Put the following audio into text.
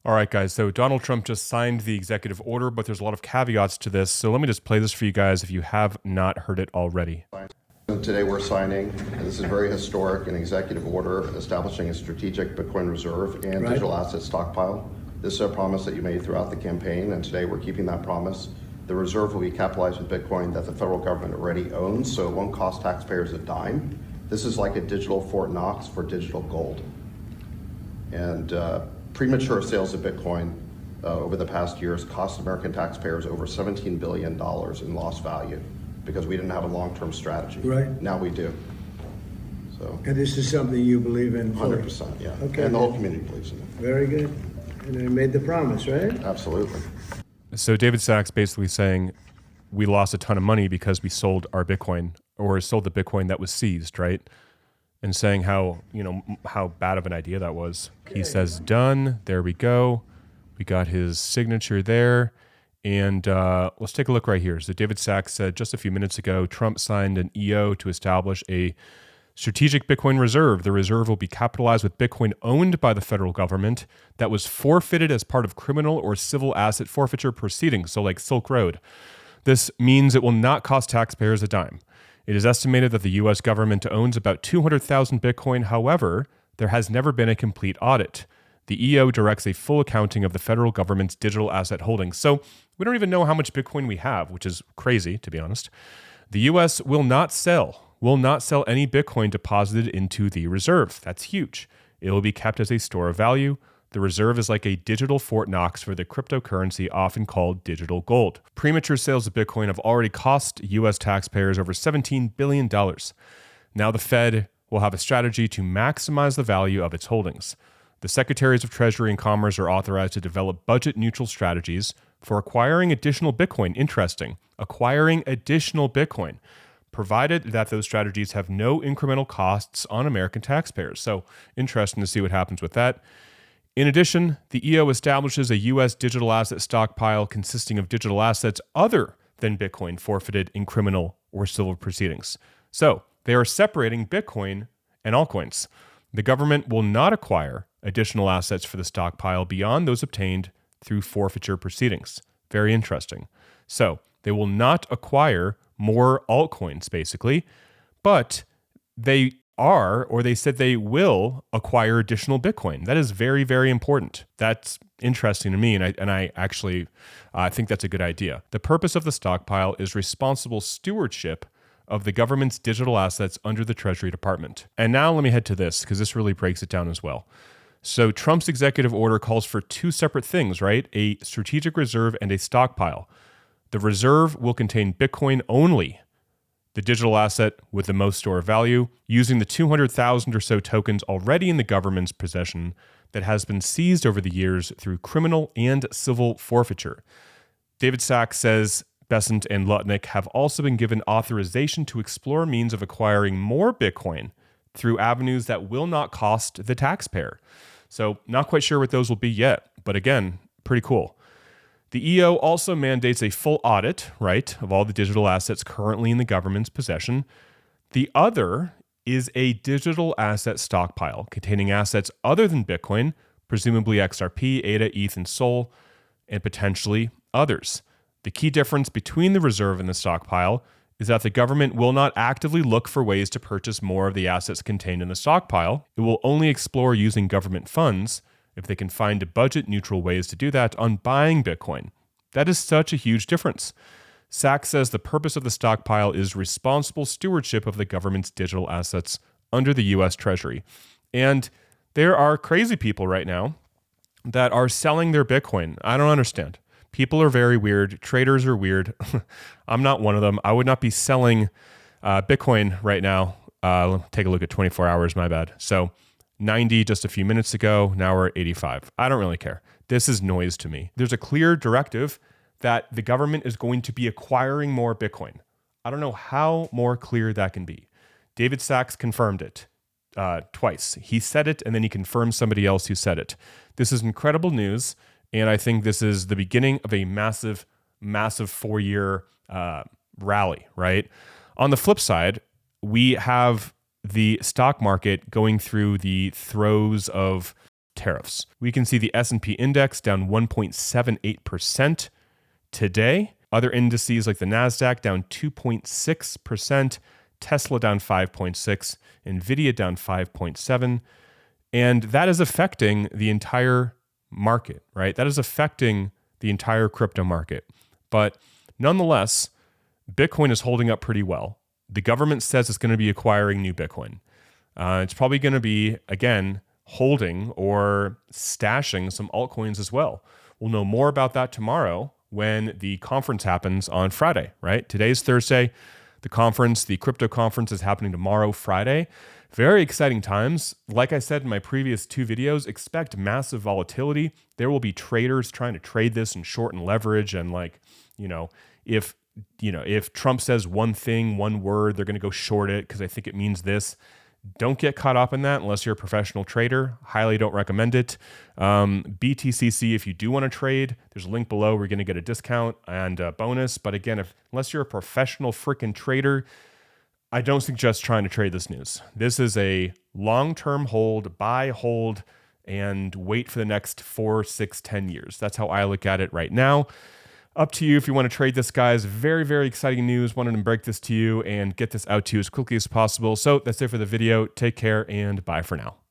All right, guys. So Donald Trump just signed the executive order, but there's a lot of caveats to this. So let me just play this for you guys if you have not heard it already. Today we're signing, this is very historic, an executive order establishing a strategic Bitcoin reserve and digital asset stockpile. This is a promise that you made throughout the campaign, and today we're keeping that promise. The reserve will be capitalized with Bitcoin that the federal government already owns, so it won't cost taxpayers a dime. This is like a digital Fort Knox for digital gold. And premature sales of Bitcoin over the past years cost American taxpayers over $17 billion in lost value because we didn't have a long-term strategy. Right. Now we do. So. And this is something you believe in? 100%, yeah. Okay. And the whole community believes in it. Very good. And they made the promise, right? Absolutely. So David Sachs basically saying we lost a ton of money because we sold our Bitcoin or sold the Bitcoin that was seized, right? And saying how, how bad of an idea that was. He says, done. There we go. We got his signature there. And let's take a look right here. So David Sachs said just a few minutes ago, Trump signed an EO to establish a strategic Bitcoin reserve. The reserve will be capitalized with Bitcoin owned by the federal government that was forfeited as part of criminal or civil asset forfeiture proceedings. So like Silk Road. This means it will not cost taxpayers a dime. It is estimated that the U.S. government owns about 200,000 Bitcoin. However, there has never been a complete audit. The EO directs a full accounting of the federal government's digital asset holdings. So we don't even know how much Bitcoin we have, which is crazy, to be honest. The U.S. will not sell any Bitcoin deposited into the reserve. That's huge. It will be kept as a store of value. The reserve is like a digital Fort Knox for the cryptocurrency often called digital gold. Premature sales of Bitcoin have already cost U.S. taxpayers over $17 billion. Now the Fed will have a strategy to maximize the value of its holdings. The Secretaries of Treasury and Commerce are authorized to develop budget-neutral strategies for acquiring additional Bitcoin. Interesting. Acquiring additional Bitcoin, provided that those strategies have no incremental costs on American taxpayers. So interesting to see what happens with that. In addition, the EO establishes a U.S. digital asset stockpile consisting of digital assets other than Bitcoin forfeited in criminal or civil proceedings. So they are separating Bitcoin and altcoins. The government will not acquire additional assets for the stockpile beyond those obtained through forfeiture proceedings. Very interesting. So they will not acquire more altcoins, basically, but they said they will acquire additional Bitcoin. That is very, very important. That's interesting to me, and I actually think that's a good idea. The purpose of the stockpile is responsible stewardship of the government's digital assets under the Treasury Department. And now let me head to this, because this really breaks it down as well. So Trump's executive order calls for two separate things, right? A strategic reserve and a stockpile. The reserve will contain Bitcoin only, the digital asset with the most store value, using the 200,000 or so tokens already in the government's possession that has been seized over the years through criminal and civil forfeiture. David Sachs says Bessent and Lutnick have also been given authorization to explore means of acquiring more Bitcoin through avenues that will not cost the taxpayer. So not quite sure what those will be yet, but again, pretty cool. The EO also mandates a full audit, right, of all the digital assets currently in the government's possession. The other is a digital asset stockpile containing assets other than Bitcoin, presumably XRP, ADA, ETH, and Sol, and potentially others. The key difference between the reserve and the stockpile is that the government will not actively look for ways to purchase more of the assets contained in the stockpile. It will only explore using government funds if they can find budget-neutral ways to do that on buying Bitcoin. That is such a huge difference. Sachs says the purpose of the stockpile is responsible stewardship of the government's digital assets under the U.S. Treasury. And there are crazy people right now that are selling their Bitcoin. I don't understand. People are very weird. Traders are weird. I'm not one of them. I would not be selling Bitcoin right now. Take a look at 24 hours, my bad. So 90 just a few minutes ago. Now we're at 85. I don't really care. This is noise to me. There's a clear directive that the government is going to be acquiring more Bitcoin. I don't know how more clear that can be. David Sachs confirmed it twice. He said it, and then he confirmed somebody else who said it. This is incredible news, and I think this is the beginning of a massive 4-year rally, right? On the flip side, we have the stock market going through the throes of tariffs. We can see the S&P index down 1.78% today. Other indices like the NASDAQ down 2.6%, Tesla down 5.6%, Nvidia down 5.7%. And that is affecting the entire market, right? That is affecting the entire crypto market. But nonetheless, Bitcoin is holding up pretty well. The government says it's going to be acquiring new Bitcoin. It's probably going to be, again, holding or stashing some altcoins as well. We'll know more about that tomorrow when the conference happens on Friday, right? Today's Thursday. The conference, the crypto conference, is happening tomorrow, Friday. Very exciting times. Like I said in my previous 2 videos, expect massive volatility. There will be traders trying to trade this and shorten leverage. And if Trump says one thing, one word, they're going to go short it because I think it means this. Don't get caught up in that unless you're a professional trader. Highly don't recommend it. BTCC, if you do want to trade, there's a link below where you're going to get a discount and a bonus. But again, unless you're a professional freaking trader, I don't suggest trying to trade this news. This is a long-term hold, buy, hold, and wait for the next 4, 6, 10 years. That's how I look at it right now. Up to you if you want to trade this, guys. Very, very exciting news. Wanted to break this to you and get this out to you as quickly as possible. So that's it for the video. Take care and bye for now.